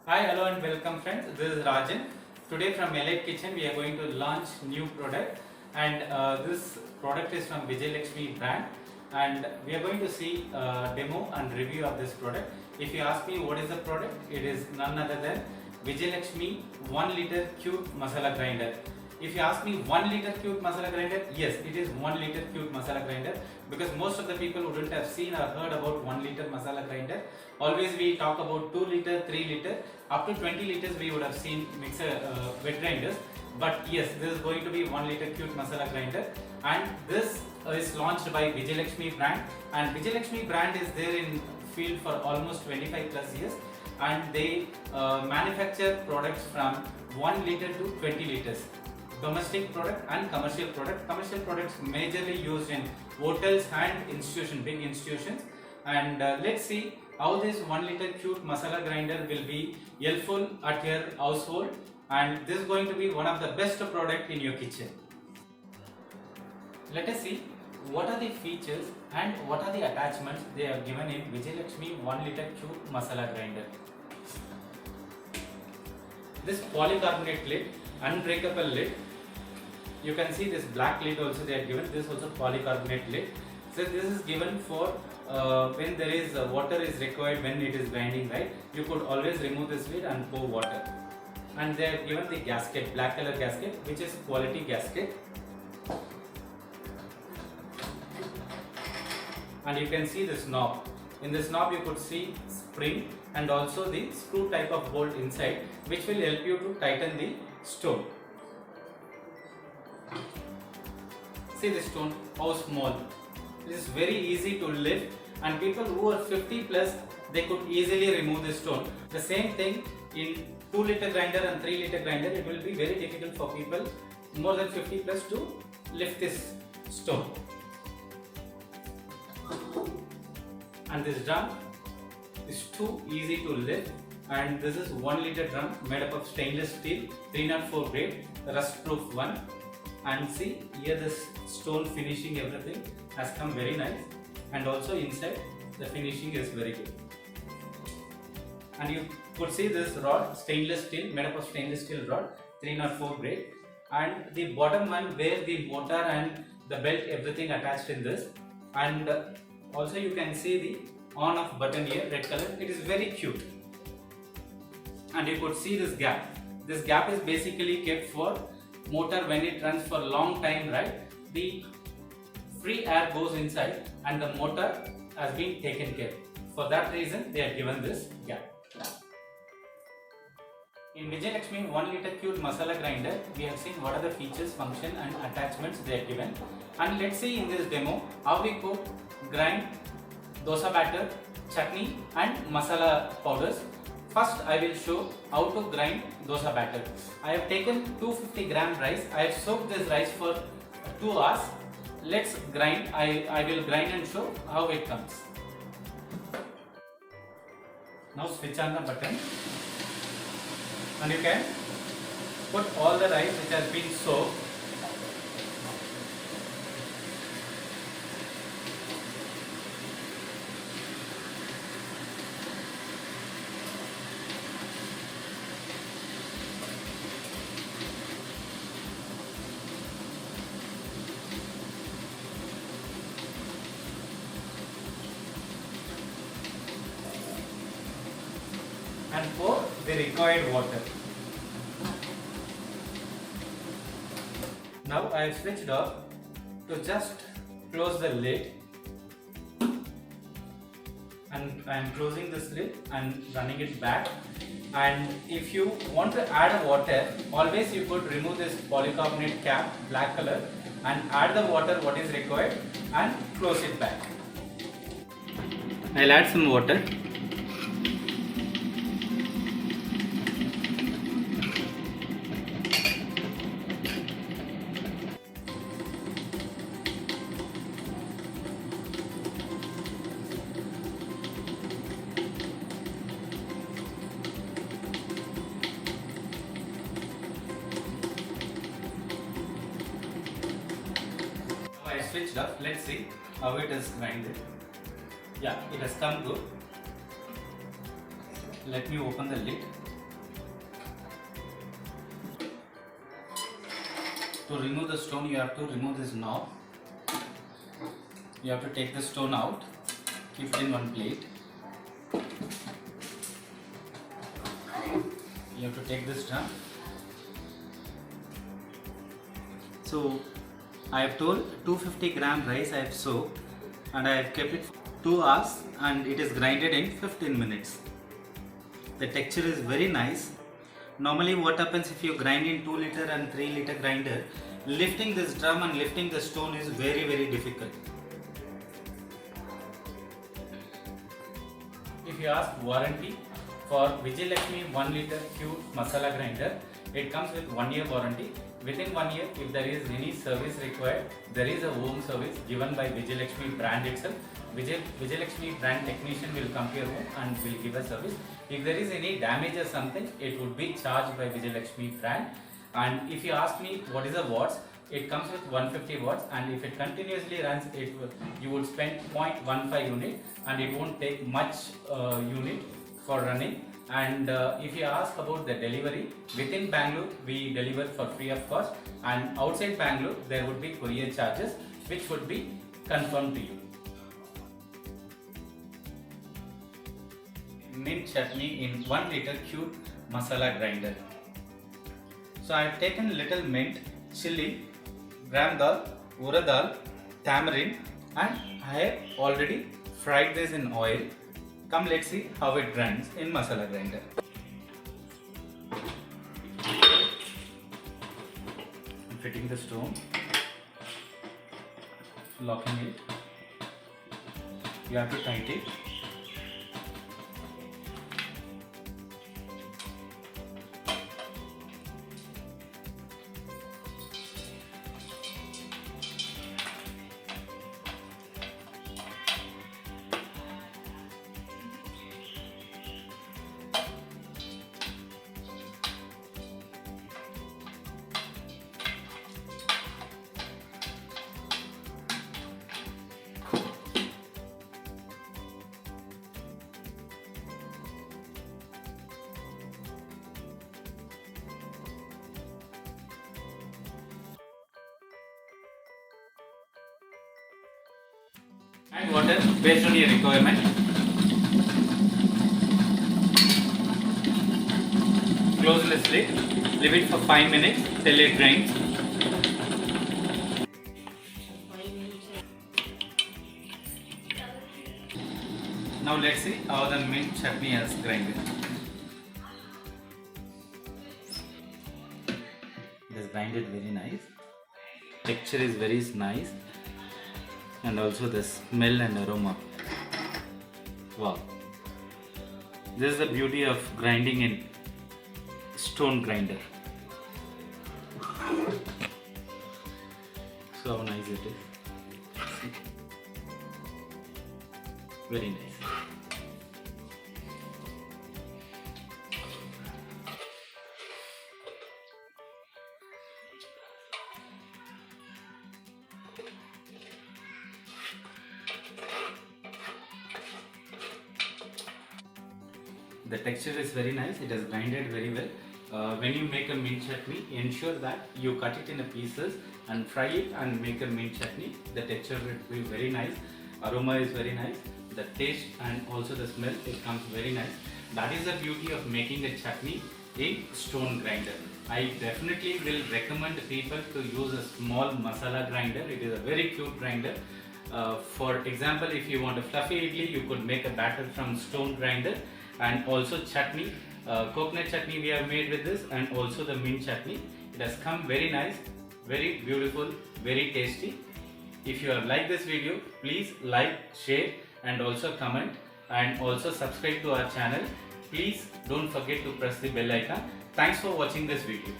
Hi, hello and welcome friends. This is Rajan. Today from Elite Kitchen we are going to launch new product, and this product is from Vijay Lakshmi brand, and we are going to see demo and review of this product. If you ask me what is the product, it is none other than Vijay Lakshmi 1 liter cube masala grinder. If you ask me 1 liter cube masala grinder, yes, it is 1 liter cube masala grinder, because most of the people wouldn't have seen or heard about 1 liter masala grinder. Always we talk about 2 liter, 3 liter, up to 20 liters we would have seen mixer wet grinders. But yes, this is going to be 1 liter cube masala grinder, and this is launched by Vijay Lakshmi brand, and Vijay Lakshmi brand is there in field for almost 25 plus years, and they manufacture products from 1 liter to 20 liters. Domestic product and commercial product. Commercial products majorly used in hotels and institutions, big institutions. And let's see how this 1 liter cube masala grinder will be helpful at your household, and this is going to be one of the best product in your kitchen. Let us see what are the features and what are the attachments they have given in Vijay Lakshmi 1 liter cube masala grinder. This polycarbonate lid, unbreakable lid. You can see this black lid also they are given. This also polycarbonate lid. So this is given for when there is water is required when it is grinding, right? You could always remove this lid and pour water. And they have given the gasket, black color gasket, which is quality gasket. And you can see this knob. In this knob you could see spring and also the screw type of bolt inside, which will help you to tighten the stone. See this stone, how small. This is very easy to lift, and people who are 50 plus, they could easily remove this stone. The same thing in 2 liter grinder and 3 liter grinder, it will be very difficult for people more than 50 plus to lift this stone. And this drum is too easy to lift, and this is 1 liter drum made up of stainless steel 304 grade, rust proof one. And see here, this stone finishing, everything has come very nice, and also inside the finishing is very good. And you could see this rod, stainless steel, made up of stainless steel rod 304 grade, and the bottom one where the motor and the belt, everything attached in this. And also you can see the on off button here, red color. It is very cute. And you could see this gap. This gap is basically kept for motor when it runs for long time, right? The free air goes inside and the motor has been taken care. For that reason they have given this gap. In Vijay Lakshmi 1 liter cube masala grinder, we have seen what are the features, function and attachments they are given. And let's see in this demo how we could grind dosa batter, chutney and masala powders. First, I will show how to grind dosa batter. I have taken 250 gram rice. I have soaked this rice for 2 hours. Let's grind. I will grind and show how it comes. Now switch on the button, and you can put all the rice which has been soaked. And pour the required water. Now I have switched off to just close the lid, and I am closing this lid and running it back. And if you want to add water, always you could remove this polycarbonate cap, black color, and add the water what is required and close it back. I'll add some water. I switched off. Let's see how it is grinded. Yeah, it has come good. Let me open the lid. To remove the stone, you have to remove this knob. You have to take the stone out, keep it in one plate. You have to take this drum. So I have told 250 gram rice I have soaked, and I have kept it for 2 hours, and it is grinded in 15 minutes. The texture is very nice. Normally what happens if you grind in 2 liter and 3 liter grinder, lifting this drum and lifting the stone is very difficult. If you ask warranty for Vijay Lakshmi 1 liter cube masala grinder, it comes with 1 year warranty. Within 1 year, if there is any service required, there is a home service given by Vijay Lakshmi brand itself. Vijay Lakshmi brand technician will come to your home and will give a service. If there is any damage or something, it would be charged by Vijay Lakshmi brand. And if you ask me what is the watts, it comes with 150 watts, and if it continuously runs, you would spend 0.15 unit, and it won't take much unit for running. And if you ask about the delivery, within Bangalore we deliver for free of cost, and outside Bangalore there would be courier charges which would be confirmed to you. Mint chutney in 1 liter cube masala grinder. So I have taken little mint, chili, gram dal, urad dal, tamarind, and I have already fried this in oil. Come, let's see how it grinds in masala grinder. I'm fitting the stone, locking it. You have to tighten it. And water based on your requirement. Close the lid, leave it for 5 minutes till it grinds. Now let's see how the mint chutney has grinded. It has grinded very nice. Texture is very nice. And also the smell and aroma. Wow. This is the beauty of grinding in stone grinder. So how nice it is. Very nice. The texture is very nice. It has grinded very well. When you make a mint chutney, ensure that you cut it in pieces and fry it and make a mint chutney. The texture will be very nice. Aroma is very nice. The taste and also the smell, it comes very nice. That is the beauty of making a chutney in stone grinder. I definitely will recommend people to use a small masala grinder. It is a very cute grinder. For example, if you want a fluffy idli, you could make a batter from stone grinder. And also chutney, coconut chutney we have made with this, and also the mint chutney. It has come very nice, very beautiful, very tasty. If you have liked this video, please like, share and also comment, and also subscribe to our channel. Please don't forget to press the bell icon. Thanks for watching this video.